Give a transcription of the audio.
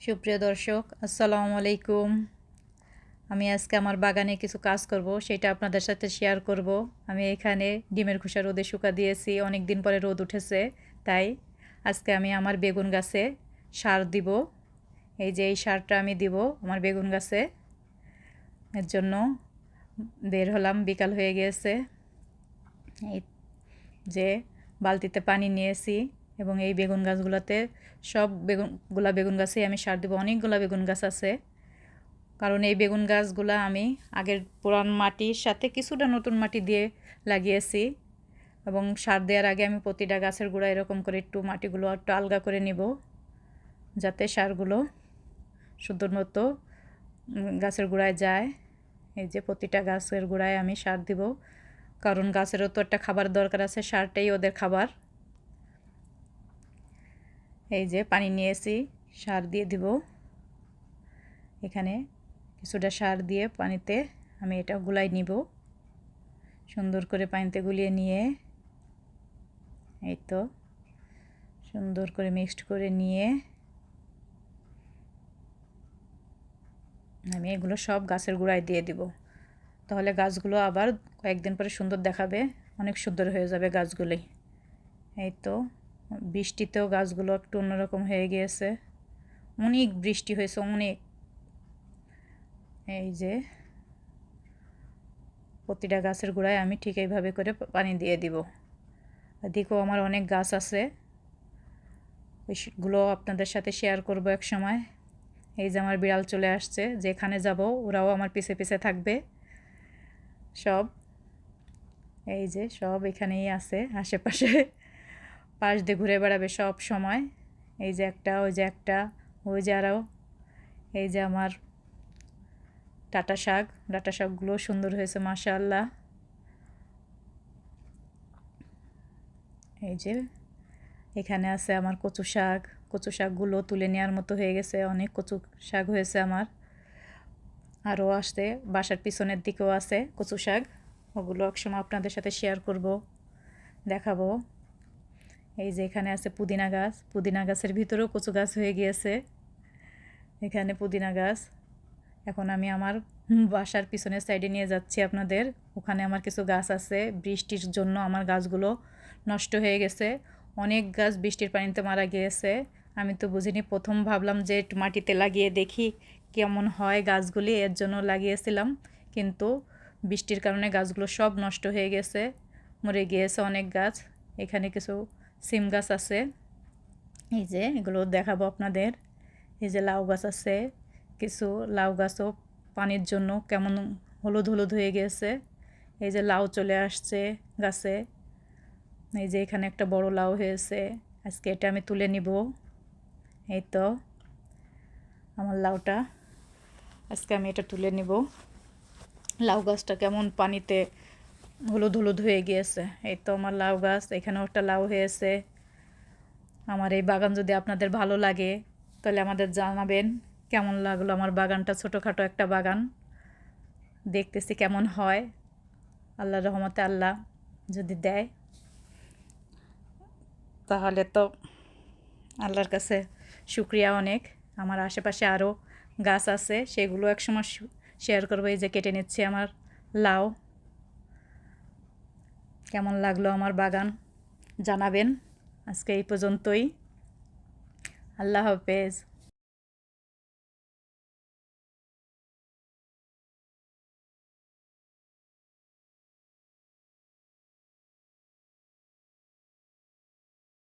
সুপ্রিয় দর্শক, আসসালামু আলাইকুম। আমি আজকে আমার বাগানে কিছু কাজ করব, সেটা আপনাদের সাথে শেয়ার করব। আমি এখানে ডিমের খোসা রোদে শুকা দিয়েছি, অনেক দিন পরে রোদ উঠেছে, তাই আজকে আমি আমার বেগুন গাছে সার দিব। এই যে এই সারটা আমি দিব আমার বেগুন গাছে, এর জন্য বের হলাম। বিকাল হয়ে গিয়েছে, এই যে বালতিতে পানি নিয়েছি এবং এই বেগুন গাছগুলোতে সব বেগুন গাছেই আমি সার দেবো। অনেকগুলো বেগুন গাছ আছে, কারণ এই বেগুন গাছগুলো আমি আগের পুরান মাটির সাথে কিছুটা নতুন মাটি দিয়ে লাগিয়েছি এবং সার দেওয়ার আগে আমি প্রতিটা গাছের গোড়া এরকম করে একটু মাটিগুলো একটু আলগা করে নিব, যাতে সারগুলো সুন্দর মতো গাছের গোড়ায় যায়। এই যে প্রতিটা গাছের গোড়ায় আমি সার দিব, কারণ গাছেরও তো একটা খাবার দরকার আছে, সারটাই ওদের খাবার। এই যে পানি নিয়েছি, সার দিয়ে দিব। এখানে কিছুটা সার দিয়ে পানিতে আমি এটা গুলাই নিব, সুন্দর করে পানিতে গুলিয়ে নিয়ে এই তো সুন্দর করে মিক্সড করে নিয়ে আমি এগুলো সব গাছের গোড়ায় দিয়ে দিব। তাহলে গাছগুলো আবার কয়েকদিন পরে সুন্দর দেখাবে, অনেক সুন্দর হয়ে যাবে গাছগুলি। এই তো বৃষ্টিতেও গাছগুলো একটু অন্যরকম হয়ে গিয়েছে, অনেক বৃষ্টি হয়েছে অনেক। এই যে প্রতিটা গাছের গোড়ায় আমি ঠিক এইভাবে করে পানি দিয়ে দিব। এদিকেও আমার অনেক গাছ আছে, ওইগুলো আপনাদের সাথে শেয়ার করব এক সময়। এই যে আমার বিড়াল চলে আসছে, যেখানে যাব ওরাও আমার পিছে পিছে থাকবে সব। এই যে সব এখানেই আছে আশেপাশে, পাশ দিয়ে ঘুরে বেড়াবে সব সময়। এই যে একটা, ওই যে একটা, ওই যে আরও। এই যে আমার ডাঁটা শাকগুলো সুন্দর হয়েছে মাশাআল্লাহ। এই যে এখানে আছে আমার কচু শাকগুলো তুলে নেওয়ার মতো হয়ে গেছে, অনেক কচু শাক হয়েছে আমার। আরও আসতে বাসার পিছনের দিকেও আছে কচু শাক, ওগুলো একসময় আপনাদের সাথে শেয়ার করব, দেখাবো। এই যে এখানে আছে পুদিনা গাছের ভিতরেও কচু গাছ হয়ে গিয়েছে। এখানে পুদিনা গাছ এখন আমি আমার বাসার পিছনের সাইডে নিয়ে যাচ্ছি আপনাদের। ওখানে আমার কিছু গাছ আছে, বৃষ্টির জন্য আমার গাছগুলো নষ্ট হয়ে গেছে, অনেক গাছ বৃষ্টির পানিতে মারা গিয়েছে। আমি তো বুঝিনি, প্রথম ভাবলাম যে একটু মাটিতে লাগিয়ে দেখি কেমন হয় গাছগুলি, এর জন্য লাগিয়েছিলাম, কিন্তু বৃষ্টির কারণে গাছগুলো সব নষ্ট হয়ে গেছে, মরে গিয়েছে অনেক গাছ। এখানে কিছু সিম গাছ আছে, এই যে এগুলো দেখাবো আপনাদের। এই যে লাউ গাছ আছে, কিছু লাউ গাছও পানির জন্য কেমন হলুদ হলুদ হয়ে গেছে। এই যে লাউ চলে আসছে গাছে। এই যে এখানে একটা বড় লাউ হয়েছে, আজকে এটা আমি তুলে নিব। এই তো আমার লাউটা, আজকে আমি এটা তুলে নিব। লাউ গাছটা কেমন পানিতে হলুদ হলুদ হয়ে গিয়েছে। এই তো আমার লাউ গাছ, এখানেও একটা লাউ হয়েছে। আমার এই বাগান যদি আপনাদের ভালো লাগে তাহলে আমাদের জানাবেন কেমন লাগলো আমার বাগানটা। ছোটোখাটো একটা বাগান, দেখতেছি কেমন হয়। আল্লাহর রহমতে আল্লাহ যদি দেয় তাহলে তো আল্লাহর কাছে শুক্রিয়া অনেক। আমার আশেপাশে আরও গাছ আছে, সেগুলো একসময় শেয়ার করবো। এই যে কেটে নিচ্ছি আমার লাউ। কেমন লাগলো আমার বাগান জানাবেন। আজকে এই পর্যন্তই, আল্লাহ হাফেজ।